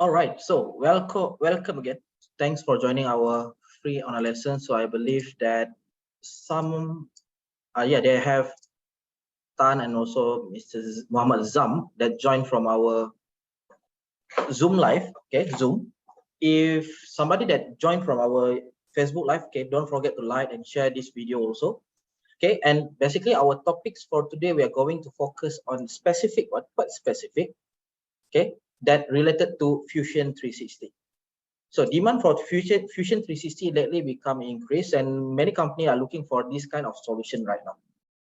All right, so welcome again. Thanks for joining our free online lesson. So I believe that some, they have Tan and also Mr. Muhammad Zam that joined from our Zoom live. Okay, Zoom. If somebody that joined from our Facebook live, okay, don't forget to like and share this video also. Okay, and basically our topics for today, we are going to focus on specific, quite specific, okay, that related to Fusion 360. So demand for Fusion 360 lately become increased, and many companies are looking for this kind of solution right now.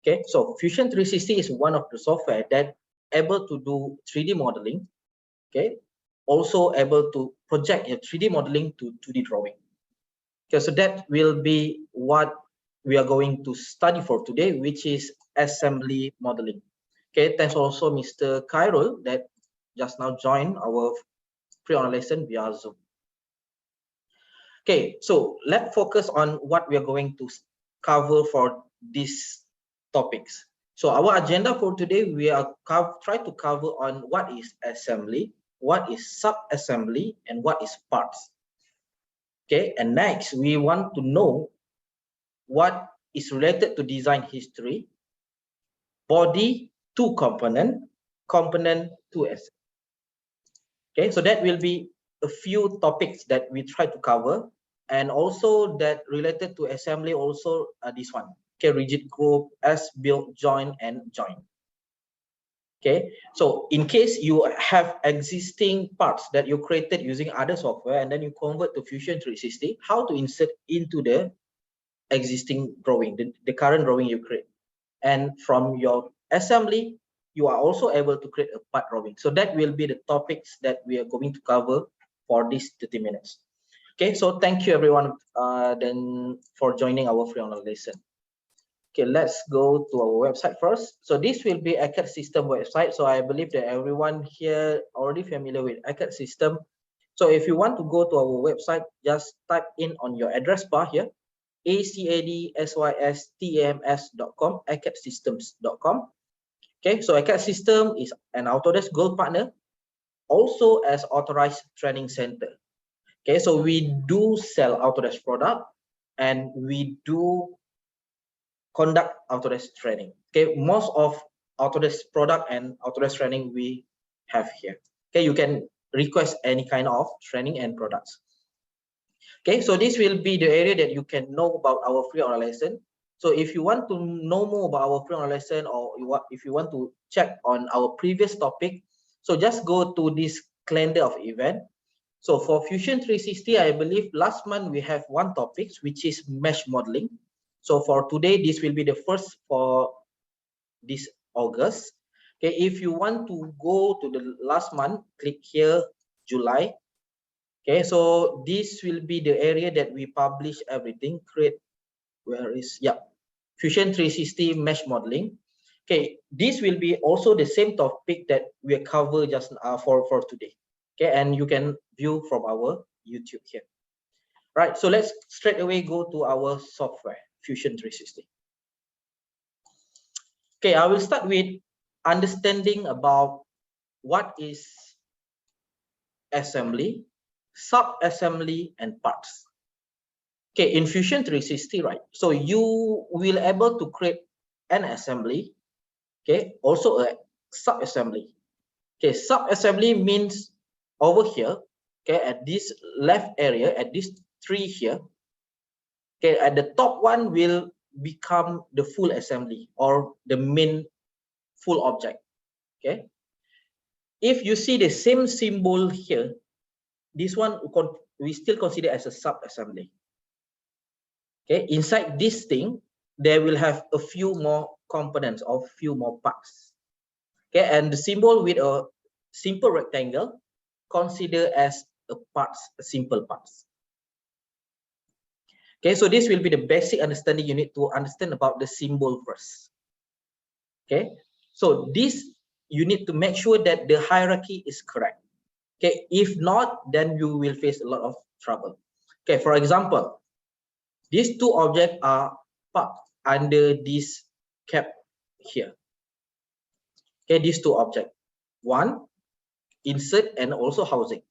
Okay, so Fusion 360 is one of the software that able to do 3D modeling. Okay, also able to project your 3D modeling to 2D drawing. Okay, so that will be what we are going to study for today, which is assembly modeling. Okay, thanks also Mr. Khairul that just now joined our pre-online lesson via Zoom. Okay, so let's focus on what we are going to cover for these topics. So our agenda for today, we are try to cover on what is assembly, what is sub-assembly, and what is parts. Okay, and next we want to know what is related to design history, body to component, component to assembly. Okay, so that will be a few topics that we try to cover, and also that related to assembly also this one. Okay, rigid group, as built, join, and join. Okay, so in case you have existing parts that you created using other software and then you convert to Fusion 360, how to insert into the existing drawing, the current drawing you create. And from your assembly, you are also able to create a part drawing. So that will be the topics that we are going to cover for these 30 minutes. Okay, so thank you everyone then for joining our free online lesson. Okay, let's go to our website first. So this will be Acad system website. So I believe that everyone here already familiar with Acad system. So if you want to go to our website, just type in on your address bar here, acadsystams.com, acadsystems.com. Okay, so Acad System is an Autodesk Gold partner, also as authorized training center. Okay, so we do sell Autodesk product and we do conduct Autodesk training. Okay, most of Autodesk product and Autodesk training we have here. Okay, you can request any kind of training and products. Okay, so this will be the area that you can know about our free online lesson. So if you want to know more about our free online lesson, or if you want to check on our previous topic, so just go to this calendar of event. So for Fusion 360, I believe last month we have one topic, which is mesh modeling. So for today, this will be the first for this August. Okay, if you want to go to the last month, click here, July. Okay, so this will be the area that we publish everything. Create, where is, yeah, Fusion 360 mesh modeling. Okay, this will be also the same topic that we cover just for today. Okay, and you can view from our YouTube here. Right, so let's straight away go to our software, Fusion 360. Okay, I will start with understanding about what is assembly, sub-assembly, and parts. Okay, in Fusion 360, right? So you will able to create an assembly, okay, also a sub-assembly. Okay, sub-assembly means over here, okay, at this left area, at this tree here, okay, at the top one will become the full assembly or the main full object. Okay, if you see the same symbol here, this one we still consider as a sub-assembly. Okay, inside this thing, there will have a few more components or few more parts. Okay, and the symbol with a simple rectangle consider as a simple parts. Okay, so this will be the basic understanding you need to understand about the symbol first. Okay, so this you need to make sure that the hierarchy is correct. Okay, if not, then you will face a lot of trouble. Okay, for example, these two objects are parked under this cap here. Okay, these two objects, one insert and also housing.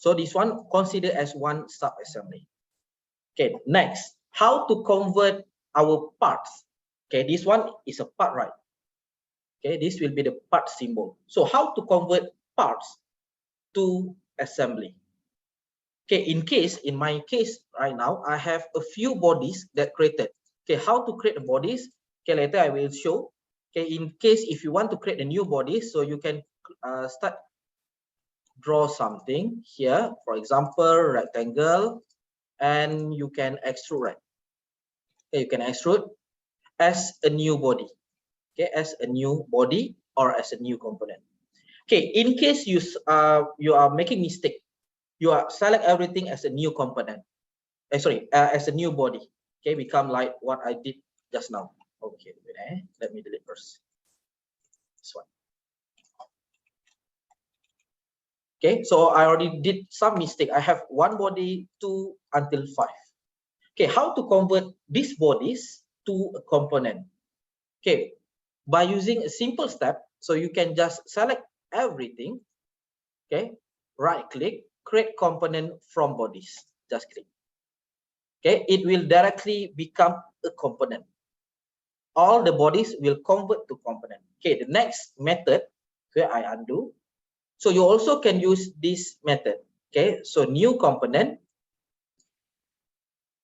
So this one considered as one sub-assembly. Okay, next, how to convert our parts. Okay, this one is a part, right? Okay, this will be the part symbol. So how to convert parts to assembly? Okay, in my case right now, I have a few bodies that created. Okay, how to create the bodies? Okay, later I will show. Okay, in case if you want to create a new body, so you can start draw something here. For example, rectangle, and you can extrude, right? Okay, you can extrude as a new body. Okay, as a new body or as a new component. Okay, in case you are making mistake, you are select everything as a new component. As a new body. Okay, become like what I did just now. Okay, wait, let me delete first. This one. Okay, so I already did some mistake. I have one body, 2 until 5. Okay, how to convert these bodies to a component? Okay, by using a simple step, so you can just select everything. Okay, right click, create component from bodies. Just click. Okay, it will directly become a component. All the bodies will convert to component. Okay, the next method, okay, I undo. So you also can use this method. Okay, so new component.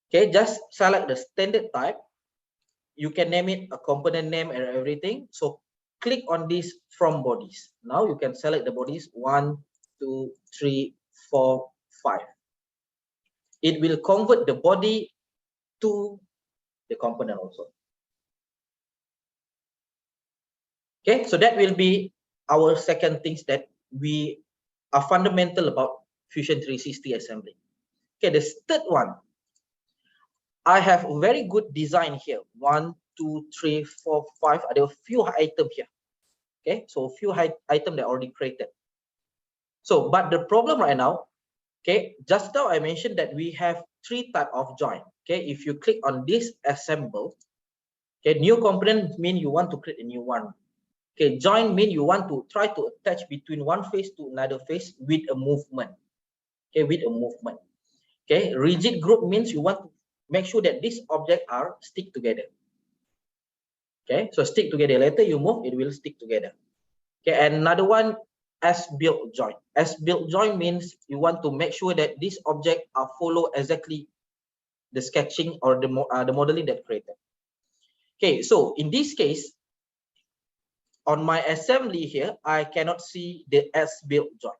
Okay, just select the standard type. You can name it a component name and everything. So click on this from bodies. Now you can select the bodies 1, 2, 3, 4, 5. It will convert the body to the component also. Okay, so that will be our second things that we are fundamental about Fusion 360 assembly. Okay, the third one, I have a very good design here. 1, 2, 3, 4, 5. There are a few items here. Okay, so a few items that are already created. So, but the problem right now, okay, just now I mentioned that we have 3 types of join. Okay, if you click on this assemble, okay, new component mean you want to create a new one. Okay, join mean you want to try to attach between one face to another face with a movement. Okay, with a movement. Okay, rigid group means you want to make sure that these objects are stick together. Okay, so stick together. Later you move, it will stick together. Okay, and another one, as built join. As built join means you want to make sure that these objects are follow exactly the sketching or the modeling that created. Okay, so in this case, on my assembly here, I cannot see the as built join.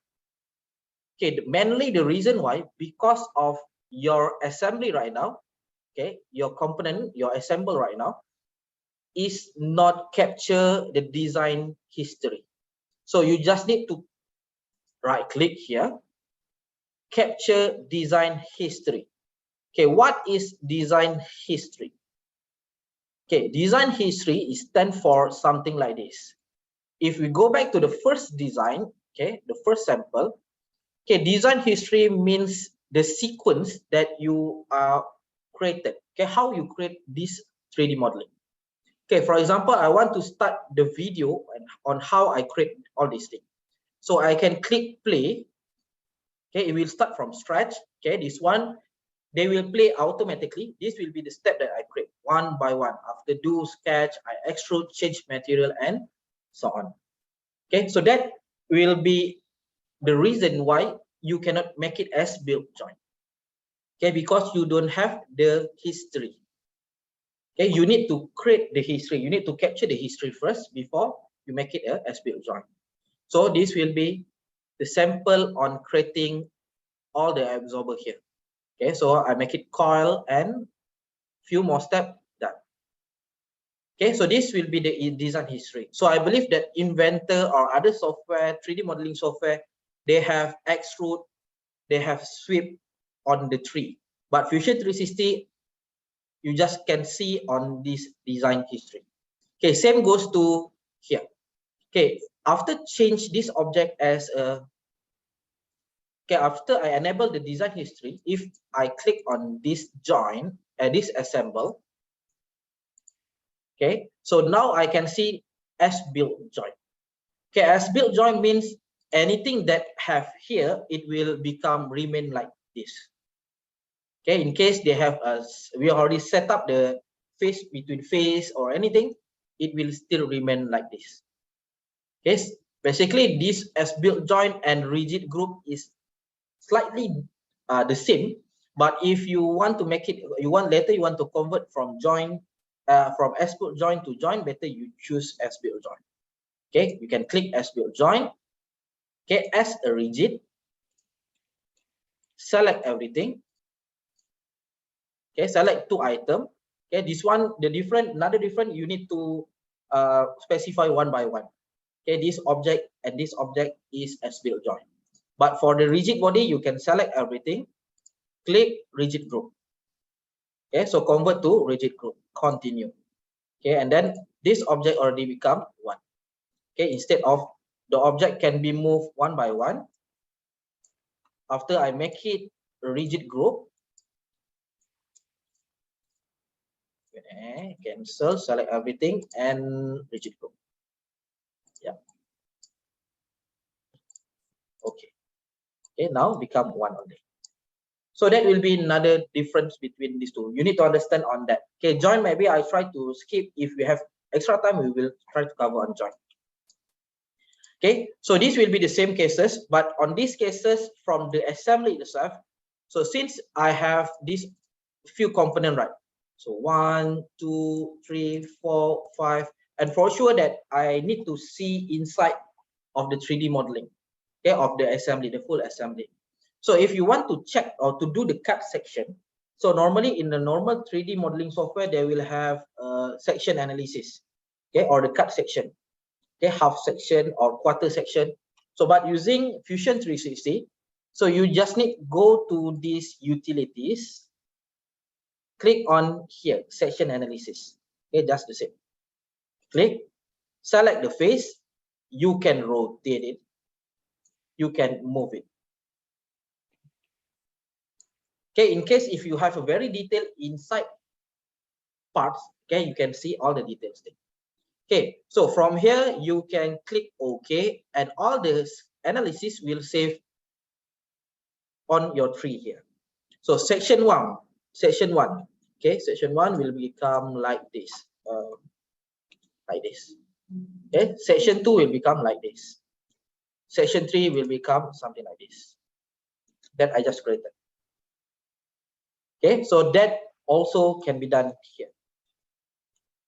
Okay, mainly the reason why, because of your assembly right now, okay, your component, your assemble right now, is not capture the design history. So you just need to right click here, capture design history. Okay, what is design history? Okay, design history is stand for something like this. If we go back to the first design, okay, the first sample, okay, design history means the sequence that you created. Okay, how you create this 3D modeling. Okay, for example, I want to start the video on how I create all these things. So I can click play. Okay, it will start from scratch. Okay, this one, they will play automatically. This will be the step that I create one by one. After do sketch, I extrude, change material, and so on. Okay, so that will be the reason why you cannot make it as built joint. Okay, because you don't have the history. Okay, you need to create the history. You need to capture the history first before you make it as built joint. So this will be the sample on creating all the absorber here. Okay, so I make it coil and few more steps done. Okay, so this will be the design history. So I believe that Inventor or other software, 3D modeling software, they have extrude, they have sweep on the tree. But Fusion 360, you just can see on this design history. Okay, same goes to here. Okay, after change this object as a, okay, after I enable the design history, if I click on this join, this assemble, okay, so now I can see as built join. Okay, as built join means anything that have here, it will remain like this. Okay, in case they have we already set up the face between face or anything, it will still remain like this. Okay, basically this as built joint and rigid group is slightly the same, but if you want to make it, you want to convert from joint, from as built joint to joint, better you choose as built joint. Okay, you can click as built joint. Okay, as a rigid, select everything. Okay, select 2 items. Okay, this one, another different, you need to specify one by one. Okay, this object and this object is as built joint. But for the rigid body, you can select everything, click rigid group. Okay, so convert to rigid group, continue. Okay, and then this object already become one. Okay, instead of the object can be moved one by one. After I make it a rigid group, okay, cancel, select everything and rigid group. Yeah. Okay. Okay, now become one only. So that will be another difference between these two. You need to understand on that. Okay, join, maybe I try to skip. If we have extra time, we will try to cover on join. Okay, so this will be the same cases, but on these cases from the assembly itself. So since I have these few component, right? So 1, 2, 3, 4, 5, and for sure that I need to see inside of the 3D modeling, okay, of the assembly, the full assembly. So if you want to check or to do the cut section, so normally in the normal 3D modeling software, they will have section analysis, okay, or the cut section, okay, half section or quarter section. So but using Fusion 360, so you just need go to these utilities, click on here, section analysis, okay, just the same. Click, select the face, you can rotate it, you can move it. Okay, in case if you have a very detailed inside parts, okay, you can see all the details there. Okay, so from here you can click OK, and all this analysis will save on your tree here. So section one, okay, section 1 will become like this, Okay, section 2 will become like this. Section 3 will become something like this that I just created. Okay, so that also can be done here.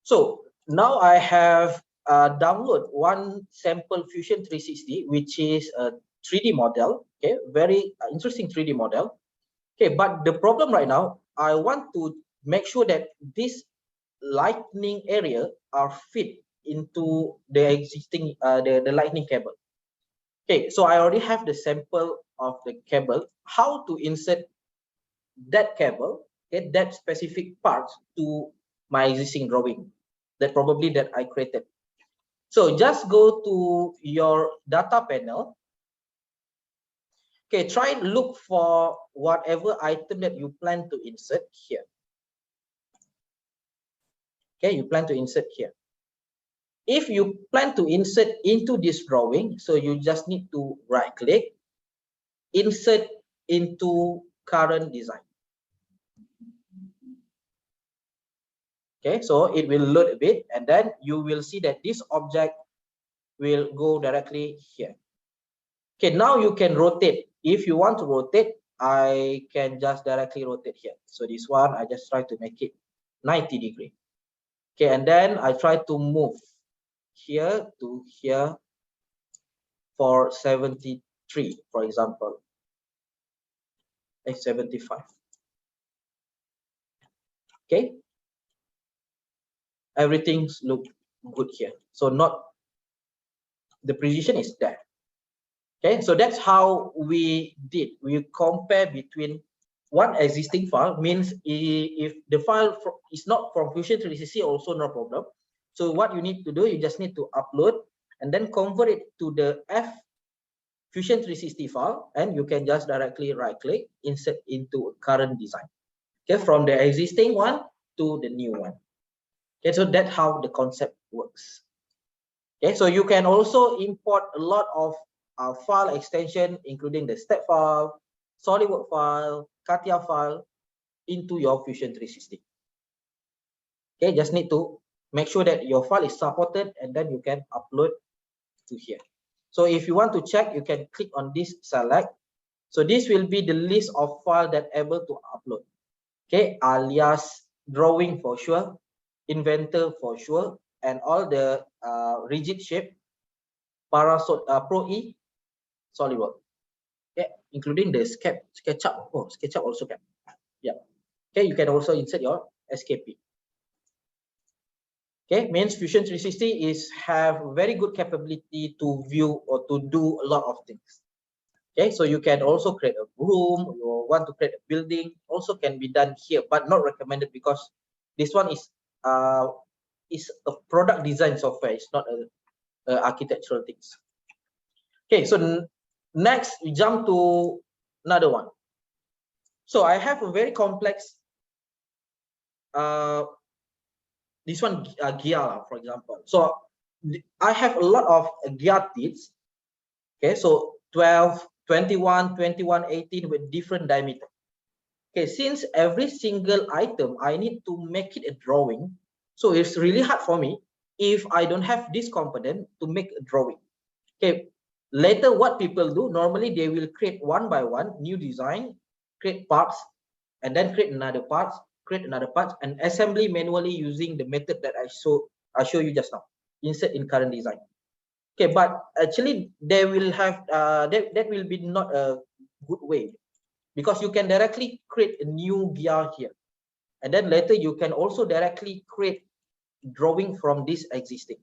So now I have download one sample Fusion 360, which is a 3D model. Okay, very interesting 3D model. Okay, but the problem right now, I want to make sure that this lightning area are fit into the existing the lightning cable. Okay, so I already have the sample of the cable. How to insert that cable, okay, that specific part to my existing drawing that probably that I created. So just go to your data panel. Okay, try and look for whatever item that you plan to insert here. Okay, you plan to insert here. If you plan to insert into this drawing, so you just need to right click, insert into current design. Okay, so it will load a bit, and then you will see that this object will go directly here. Okay, now you can rotate. If you want to rotate, I can just directly rotate here. So this one, I just try to make it 90 degree. Okay, and then I try to move here to here for 73, for example, 75. Okay, everything's look good here. So not the precision is there. Okay, so that's how we did. We compare between one existing file, means if the file is not from Fusion 360, also no problem. So what you need to do, you just need to upload and then convert it to the Fusion 360 file, and you can just directly right click, insert into current design. Okay, from the existing one to the new one. Okay, so that's how the concept works. Okay, so you can also import a lot of file extension, including the step file, SolidWorks file, CATIA file into your Fusion 360. Okay, just need to make sure that your file is supported and then you can upload to here. So if you want to check, you can click on this select. So this will be the list of file that able to upload. Okay, alias drawing for sure, inventor for sure, and all the rigid shape, Pro E, SolidWorks. Okay, including the SketchUp. Oh, SketchUp also can. Yeah. Okay, you can also insert your SKP. Okay, means Fusion 360 is have very good capability to view or to do a lot of things. Okay, so you can also create a room, you want to create a building, also can be done here, but not recommended because this one is a product design software. It's not a architectural things. Okay, so next we jump to another one. So I have a very complex this one gear, for example. So I have a lot of gear teeth. Okay, so 12, 21, 21, 18 with different diameter. Okay, since every single item I need to make it a drawing, so it's really hard for me if I don't have this component to make a drawing. Okay, later what people do, normally they will create one by one new design, create parts, and then create another parts, create another part, and assembly manually using the method that I show you just now, insert in current design. Okay, but actually they will have that will be not a good way, because you can directly create a new gear here, and then later you can also directly create drawing from this existing.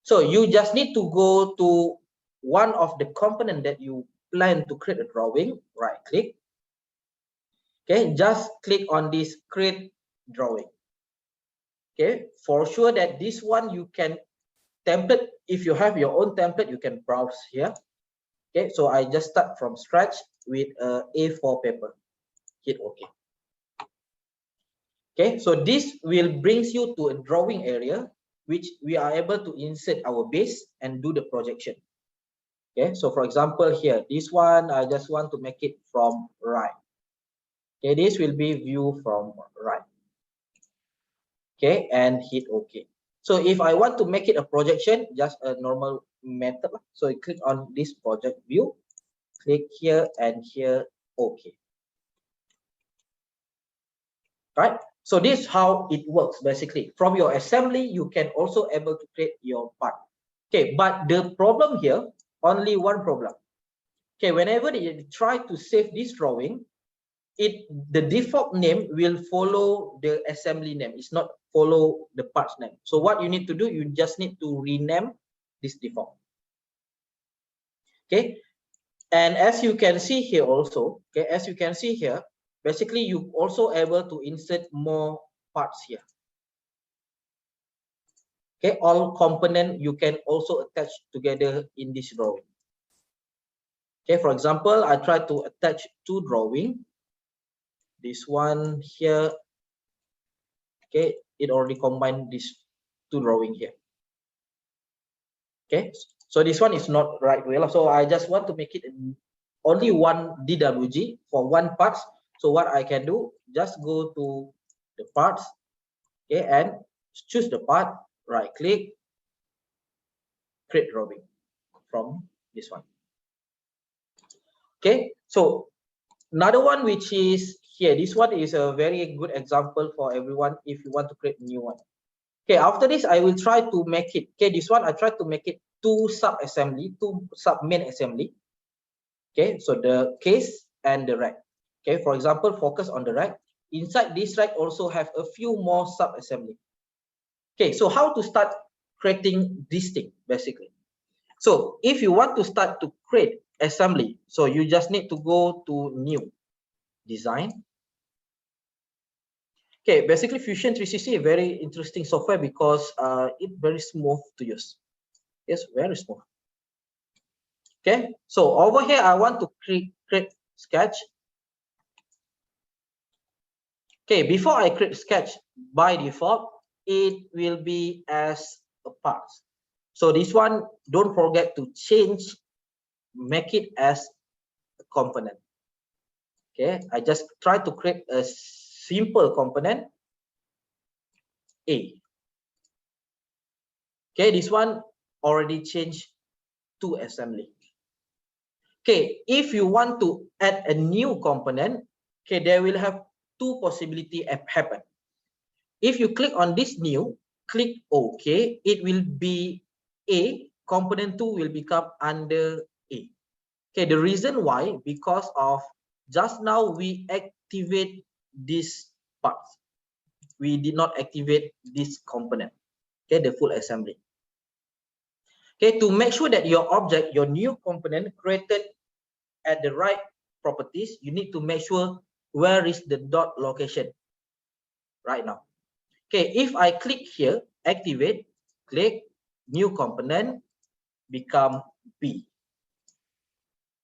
So you just need to go to one of the component that you plan to create a drawing, right click. Okay, just click on this create drawing. Okay, for sure that this one you can template. If you have your own template, you can browse here. Okay, so I just start from scratch with a A4 paper. Hit OK. Okay, so this will brings you to a drawing area, which we are able to insert our base and do the projection. Okay, so for example here, this one I just want to make it from right. Okay, this will be view from right. Okay, and hit OK. So if I want to make it a projection, just a normal method. So I click on this project view, click here and here, OK. Right? So this is how it works basically. From your assembly, you can also able to create your part. Okay, but the problem here, only one problem. Okay, whenever you try to save this drawing, the default name will follow the assembly name. It's not follow the parts name. So what you need to do, you just need to rename this default. Okay, and as you can see here also, okay, as you can see here, basically you also able to insert more parts here. Okay, all component you can also attach together in this drawing. Okay, for example, I try to attach two drawing. This one here, okay, it already combined these two drawing here. Okay, so this one is not right way. So I just want to make it only one DWG for one parts. So what I can do, just go to the parts, okay, and choose the part, right click, create drawing from this one. Okay, so another one which is here, this one is a very good example for everyone if you want to create a new one. Okay, after this I will try to make it, okay, this one I try to make it two sub assembly, two sub main assembly. Okay, so the case and the rack. Okay, for example, focus on the rack. Inside this rack also have a few more sub assembly. Okay, so how to start creating this thing basically? So if you want to start to create assembly, so you just need to go to new design. Okay, basically Fusion 360 is a very interesting software because it's very smooth to use. It's very smooth. Okay, so over here I want to create sketch. Okay, before I create sketch, by default it will be as a part. So this one, don't forget to change make it as a component. Okay, I just try to create a simple component A. Okay, this one already changed to assembly. Okay, if you want to add a new component, okay, there will have two possibilities happen. If you click on this new, click OK, it will be A, component 2 will become under A. Okay, the reason why, because of just now we activate this part. We did not activate this component, okay, the full assembly. Okay, to make sure that your object, your new component created at the right properties, you need to make sure where is the dot location right now. Okay, if I click here, activate, click, new component, become B.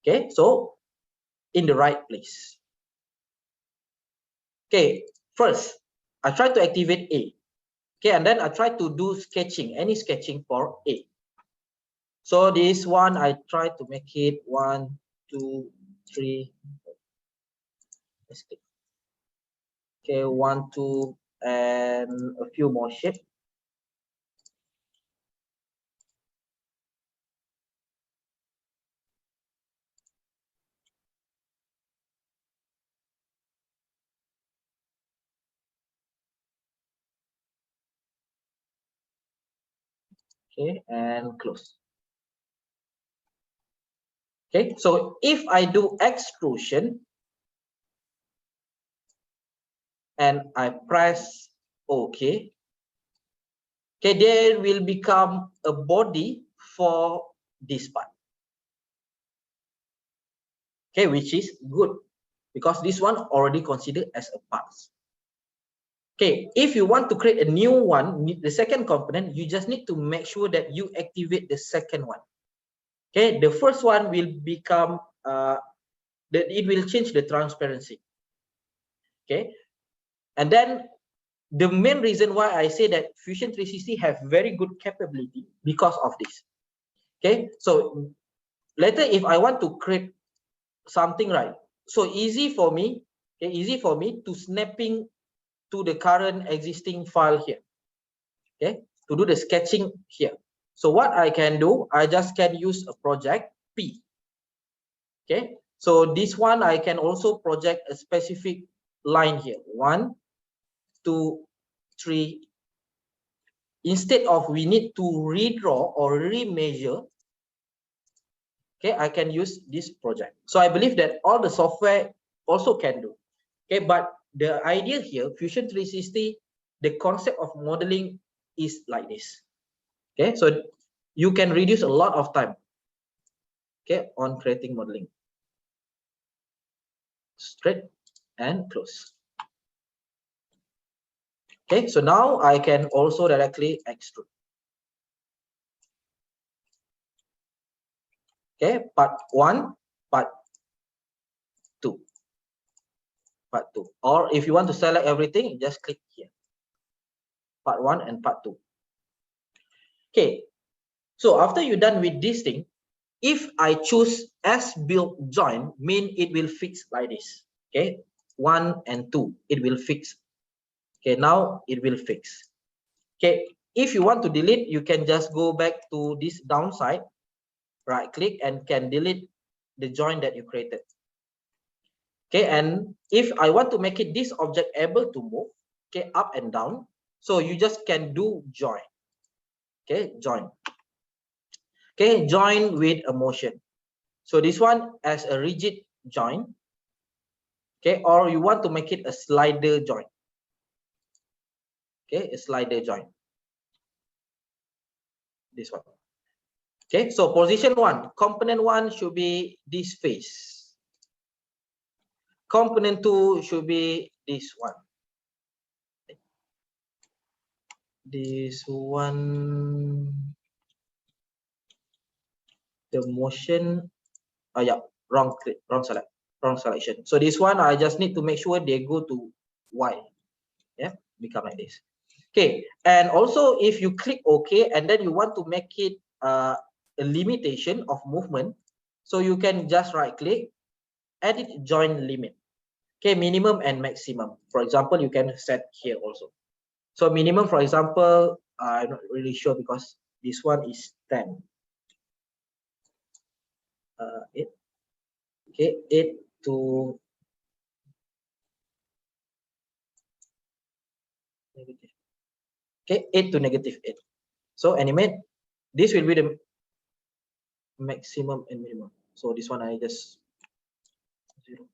Okay, so in the right place. Okay, first, I try to activate A. Okay, and then I try to do sketching, any sketching for A. So this one, I try to make it 1, 2, 3. Okay, 1, 2, and a few more shapes. Okay, and close. Okay, so if I do extrusion and I press OK, okay, there will become a body for this part. Okay, which is good because this one already considered as a part. Okay, if you want to create a new one, the second component, you just need to make sure that you activate the second one. Okay, the first one will become it will change the transparency. Okay, and then the main reason why I say that Fusion 360 have very good capability because of this. Okay, so later if I want to create something, right, so easy for me, okay, easy for me to snapping to the current existing file here. Okay, to do the sketching here. So what I can do, I just can use a project P. Okay, so this one I can also project a specific line here, 1, 2, 3. Instead of we need to redraw or remeasure, okay, I can use this project. So I believe that all the software also can do. Okay, but the idea here, Fusion 360, the concept of modeling is like this. Okay, so you can reduce a lot of time, okay, on creating modeling. Straight and close. Okay, so now I can also directly extrude. Okay, part 1, part 2, part 2. Or if you want to select everything, just click here. Part 1 and part 2. Okay, so after you're done with this thing, if I choose as built join, mean it will fix like this. Okay, 1 and 2, it will fix. Okay, now it will fix. Okay, if you want to delete, you can just go back to this downside, right click, and can delete the join that you created. Okay, and if I want to make it this object able to move, okay, up and down, so you just can do join. Okay, join. Okay, join with a motion. So this one as a rigid join. Okay, or you want to make it a slider join. Okay, a slider join. This one. Okay, so position 1, component 1 should be this face. Component 2 should be this one. This one, the motion, oh yeah, wrong click, wrong selection. So this one, I just need to make sure they go to Y. Yeah, become like this. Okay, and also if you click OK and then you want to make it a limitation of movement, So you can just right click, edit join limit. Okay, minimum and maximum. For example, you can set here also. So minimum, for example, I'm not really sure because this one is 10. 8. Okay, 8 to negative. Okay, 8 to negative 8. So animate. This will be the maximum and minimum. So this one I just 0.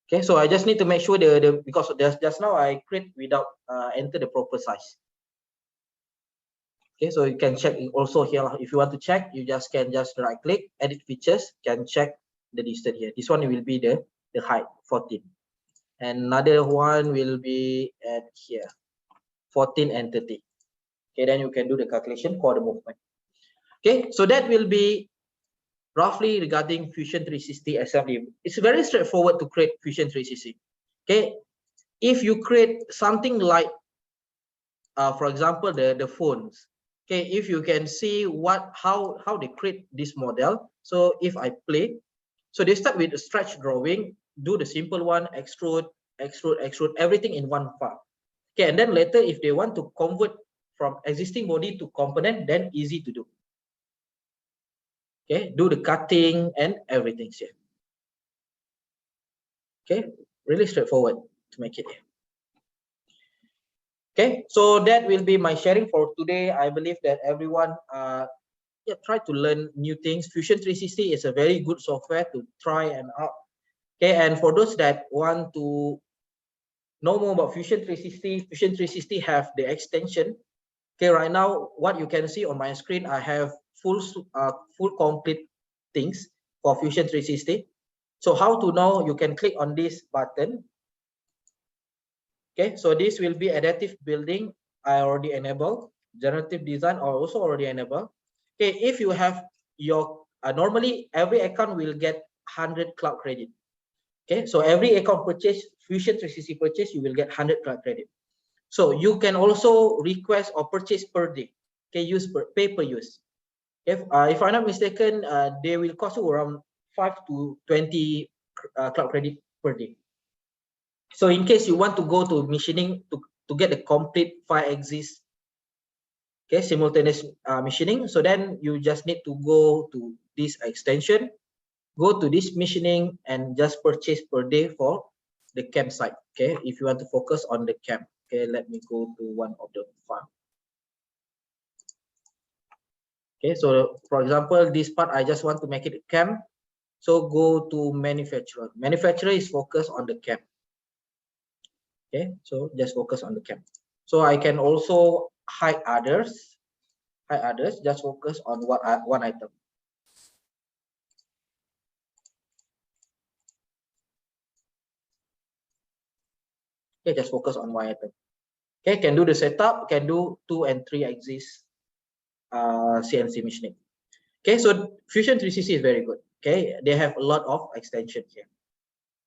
Okay, so I just need to make sure because just now I create without enter the proper size. Okay, so you can check also here. If you want to check, you can just right click, edit features, can check the distance here. This one will be the height 14. And another one will be at here 14 and 30. Okay, then you can do the calculation for the movement. Okay, so that will be roughly regarding Fusion 360 assembly. It's very straightforward to create Fusion 360. Okay, if you create something like for example the phones, okay, if you can see how they create this model. So if I play, so they start with a stretch drawing, do the simple one, extrude, everything in one file. Okay, and then later if they want to convert from existing body to component, then easy to do. Okay, do the cutting and everything here. Okay, really straightforward to make it here. Okay, so that will be my sharing for today. I believe that everyone try to learn new things. Fusion 360 is a very good software to try and out. Okay, and for those that want to know more about Fusion 360, Fusion 360 have the extension. Okay, right now what you can see on my screen, I have full complete things for Fusion 360. So how to know? You can click on this button. Okay, so this will be adaptive building. I already enabled. Generative design are also already enabled. Okay, if you have your normally every account will get 100 cloud credit. Okay, so every account purchase, Fusion 360 purchase, you will get 100 cloud credit. So you can also request or purchase per day. Okay, pay per use. If I'm not mistaken, they will cost you around 5 to 20 cloud credit per day. So in case you want to go to machining to get the complete 5-axis, okay, simultaneous machining, so then you just need to go to this extension, go to this machining and just purchase per day for the campsite. Okay, if you want to focus on the camp. Okay, let me go to one of the farm. Okay, so for example, this part I just want to make it a camp. So go to manufacturer. Manufacturer is focused on the camp. Okay, so just focus on the camp. So I can also hide others. Just focus on one item. Okay, just focus on one item. Okay, can do the setup, can do 2 and 3 axis CNC machining. Okay, so Fusion 360 is very good. Okay, they have a lot of extension here.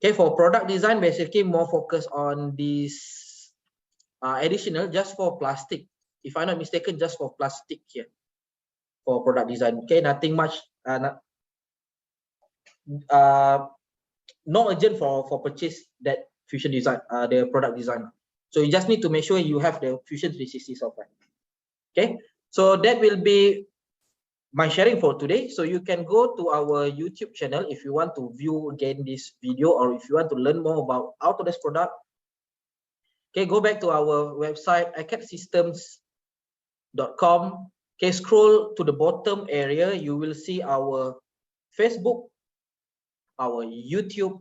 Okay, for product design, basically more focus on this additional just for plastic. If I'm not mistaken, just for plastic here for product design. Okay, nothing much. No urgent for purchase that Fusion design, the product design. So you just need to make sure you have the Fusion 360 software. Okay, so that will be my sharing for today. So you can go to our YouTube channel if you want to view again this video, or if you want to learn more about Autodesk product. Okay, go back to our website acadsystems.com. Okay, scroll to the bottom area, you will see our Facebook, our YouTube,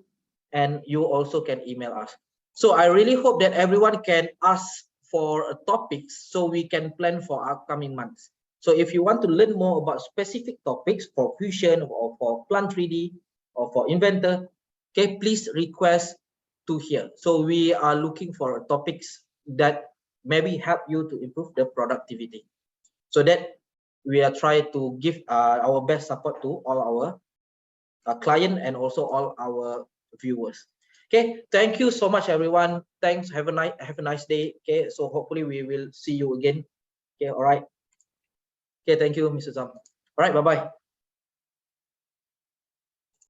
and you also can email us. So I really hope that everyone can ask for topics so we can plan for upcoming months. So if you want to learn more about specific topics for Fusion or for Plant 3D or for Inventor, okay, please request to here. So we are looking for topics that maybe help you to improve the productivity. So that we are trying to give our best support to all our client and also all our viewers. Okay, thank you so much everyone. Thanks, have a nice day. Okay, so hopefully we will see you again Okay, all right. Okay, thank you, Mr. Zam. All right, bye-bye.